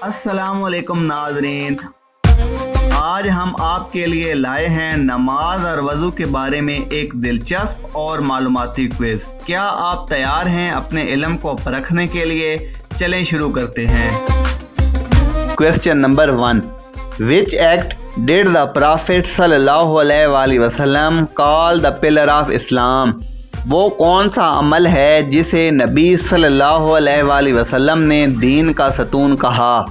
अस्सलाम वालेकुम नाज़रीन, आज हम आपके लिए लाए हैं नमाज और वज़ू के बारे में एक दिलचस्प और मालूमाती क्विज। क्या आप तैयार हैं अपने इल्म को परखने के लिए? चलें शुरू करते हैं। Question number 1, which act did the prophet सल्लल्लाहु अलैहि वसल्लम call the pillar of Islam? वो कौन सा अमल है जिसे नबी सल्लल्लाहु अलैहि वसल्लम ने दीन का सतून कहा?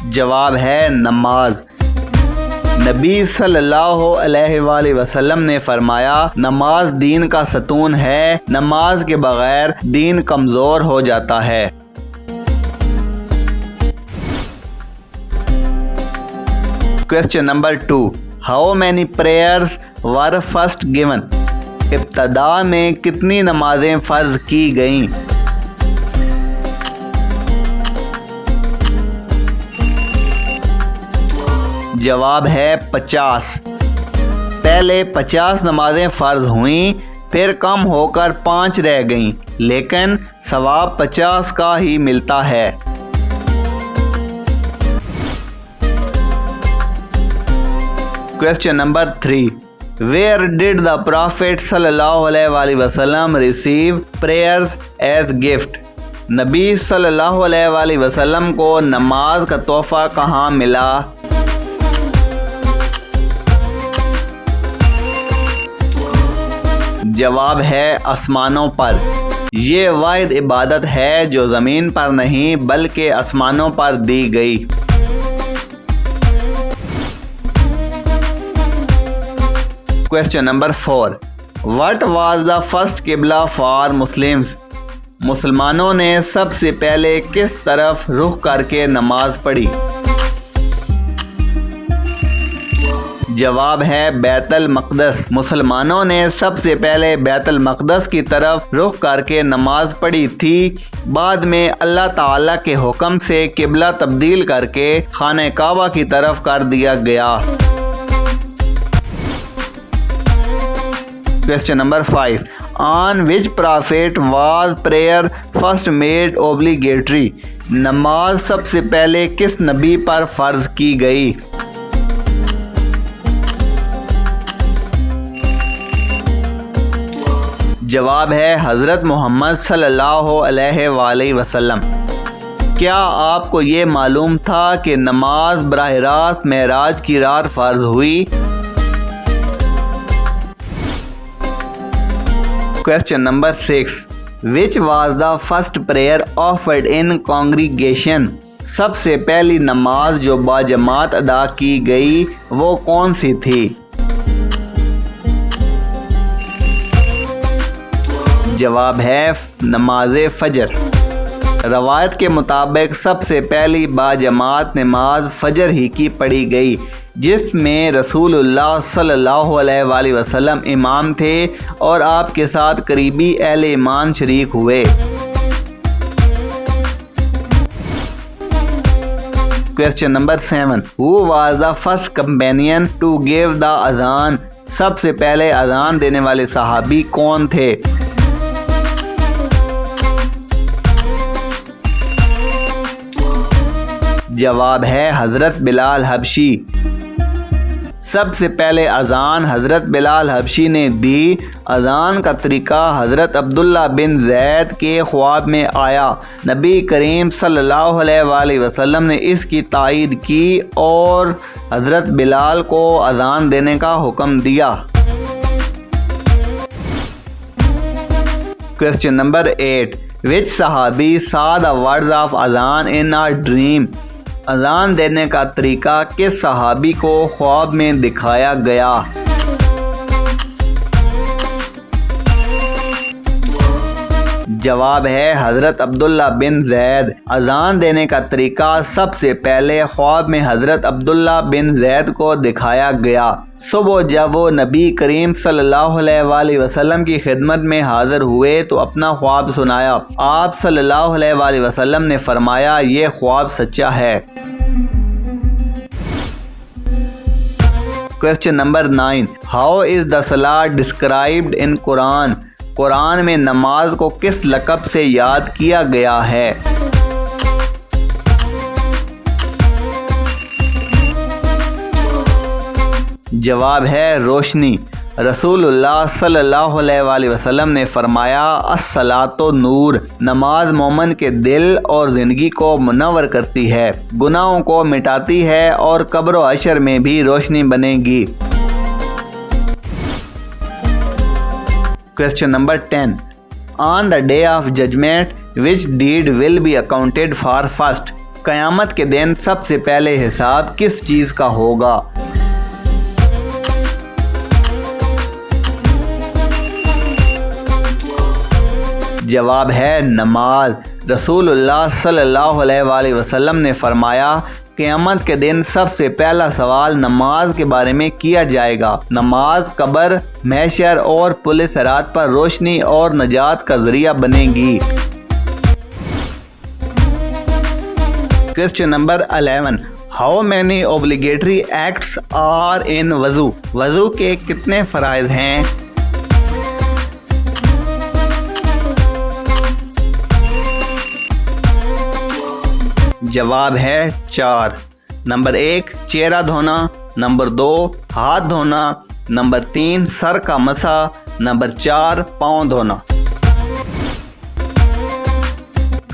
जवाब है नमाज। नबी सल्लल्लाहु अलैहि वसल्लम ने फरमाया, नमाज दीन का सतून है, नमाज के बगैर दीन कमज़ोर हो जाता है। Question number 2, how many prayers were first given? इब्तदा में कितनी नमाजें फ़र्ज की गईं? जवाब है 50। पहले 50 नमाजें फ़र्ज हुईं, फिर कम होकर 5 रह गईं, लेकिन सवाब 50 का ही मिलता है। Question number 3, where did the prophet सल्लल्लाहु अलैहि वसल्लम रिसीव प्रेयर्स एज गिफ्ट? नबी सल्लल्लाहु अलैहि वसल्लम को नमाज का तोहफ़ा कहाँ मिला? जवाब है आसमानों पर। ये वाहिद इबादत है जो ज़मीन पर नहीं बल्कि आसमानों पर दी गई। Question number 4, what was the first किबला फॉर मुस्लिम्स? मुसलमानों ने सबसे पहले किस तरफ रुख करके नमाज पढ़ी? जवाब है बैतुल मक़दस। मुसलमानों ने सबसे पहले बैतुल मक़दस की तरफ रुख करके नमाज पढ़ी थी। बाद में अल्लाह ताला के हुक्म से किबला तब्दील करके खाने काबा की तरफ कर दिया गया। Question number 5, on which profit was prayer first made obligatory? नमाज सबसे पहले किस नबी पर फ़र्ज की गई? जवाब है हज़रत मोहम्मद सल्लल्लाहु अलैहि वसल्लम। क्या आपको ये मालूम था कि नमाज बराह रास्त मेराज की रात फ़र्ज हुई? Question number 6, which was the first prayer offered in congregation? सबसे पहली नमाज जो बाजमात अदा की गई वो कौन सी थी? जवाब है नमाज फजर। रवायत के मुताबिक सबसे पहली बाजमात नमाज फजर ही की पढ़ी गई, जिसमें रसूलुल्लाह सल्लल्लाहु अलैहि वसल्लम इमाम थे और आपके साथ करीबी अहले ईमान शरीक हुए। Question number 7, who was the first companion to give the अजान? सबसे पहले अजान देने वाले सहाबी कौन थे? जवाब है हज़रत बिलाल हबशी। सबसे पहले अजान हज़रत बिलाल हबशी ने दी। अजान का तरीका हज़रत अब्दुल्ला बिन ज़ैद के ख्वाब में आया। नबी करीम सल्लल्लाहु अलैहि वसल्लम ने इसकी तायीद की और हज़रत बिलाल को अजान देने का हुक्म दिया। क्वेश्चन नंबर 8, विच सहाबी सॉ द वर्ड्स ऑफ अजान इन अ ड्रीम? अजान देने का तरीका किस सहाबी को ख्वाब में दिखाया गया? जवाब है हज़रत अब्दुल्ला बिन ज़ैद। अजान देने का तरीका सबसे पहले ख्वाब में हज़रत अब्दुल्ला बिन ज़ैद को दिखाया गया। सुबह जब वो नबी करीम सल्लल्लाहु अलैहि वसल्लम की खिदमत में हाजिर हुए तो अपना ख्वाब सुनाया। आप सल्लल्लाहु अलैहि वसल्लम ने फरमाया, ये ख्वाब सच्चा है। Question number 9, how is the Salat described in Quran? قرآن میں نماز کو کس لقب سے یاد کیا گیا ہے؟ جواب ہے روشنی۔ رسول اللہ صلی اللہ علیہ وسلم نے فرمایا الصلاۃ نور، نماز مومن کے دل اور زندگی کو منور کرتی ہے، گناہوں کو مٹاتی ہے اور قبر و حشر میں بھی روشنی بنے گی۔ Question number 10. On the day of judgment, which deed will be accounted for first? قیامت کے دن سب سے پہلے حساب کس چیز کا ہوگا؟ جواب ہے نماز۔ رسول اللہ صلی اللہ علیہ وسلم نے فرمایا قیامت کے دن سب سے پہلا سوال نماز کے بارے میں کیا جائے گا۔ نماز قبر، محشر اور پل صراط پر روشنی اور نجات کا ذریعہ بنے گی۔ Question number 11. How many obligatory acts are in وضو؟ وضو کے کتنے فرائض ہیں؟ جواب ہے 4۔ نمبر 1 چہرہ دھونا، نمبر 2 ہاتھ دھونا، نمبر 3 سر کا مسح، نمبر 4 پاؤں دھونا۔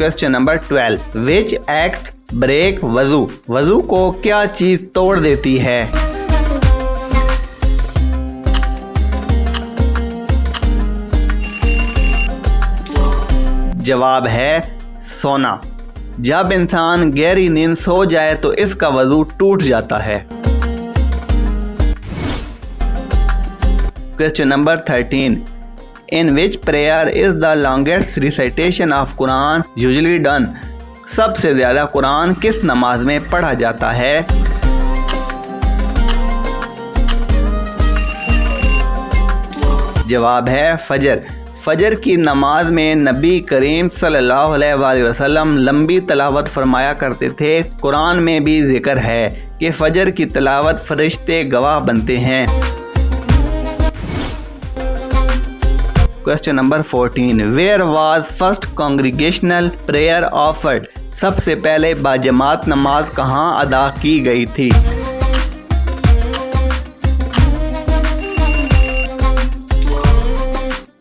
Question number 12. Which act break وضو؟ وضو کو کیا چیز توڑ دیتی ہے؟ جواب ہے سونا۔ جب انسان گہری نیند سو جائے تو اس کا وضو ٹوٹ جاتا ہے۔ Question number 13. In which prayer is the longest recitation of Quran usually done? سب سے زیادہ قرآن کس نماز میں پڑھا جاتا ہے؟ جواب ہے فجر۔ فجر کی نماز میں نبی کریم صلی اللہ علیہ وسلم لمبی تلاوت فرمایا کرتے تھے۔ قرآن میں بھی ذکر ہے کہ فجر کی تلاوت فرشتے گواہ بنتے ہیں۔ Question number 14. Where was first congregational prayer offered? سب سے پہلے باجماعت نماز کہاں ادا کی گئی تھی؟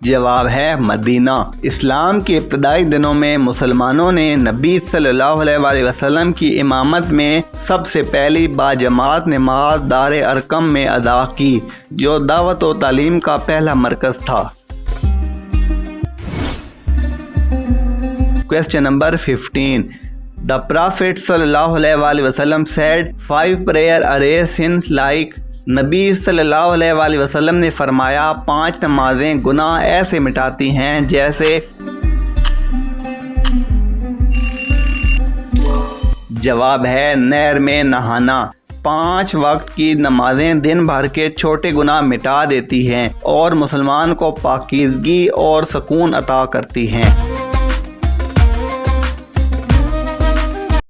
جواب ہے مدینہ۔ اسلام کے ابتدائی دنوں میں مسلمانوں نے نبی صلی اللہ علیہ وسلم کی امامت میں سب سے پہلی باجماعت نماز دار ارقم میں ادا کی، جو دعوت و تعلیم کا پہلا مرکز تھا۔ Question number 15. The Prophet صلی اللہ علیہ وسلم said 5 prayer erase sins like. نبی صلی اللہ علیہ وسلم نے فرمایا 5 نمازیں گناہ ایسے مٹاتی ہیں جیسے۔ جواب ہے نہر میں نہانا۔ 5 وقت کی نمازیں دن بھر کے چھوٹے گناہ مٹا دیتی ہیں اور مسلمان کو پاکیزگی اور سکون عطا کرتی ہیں۔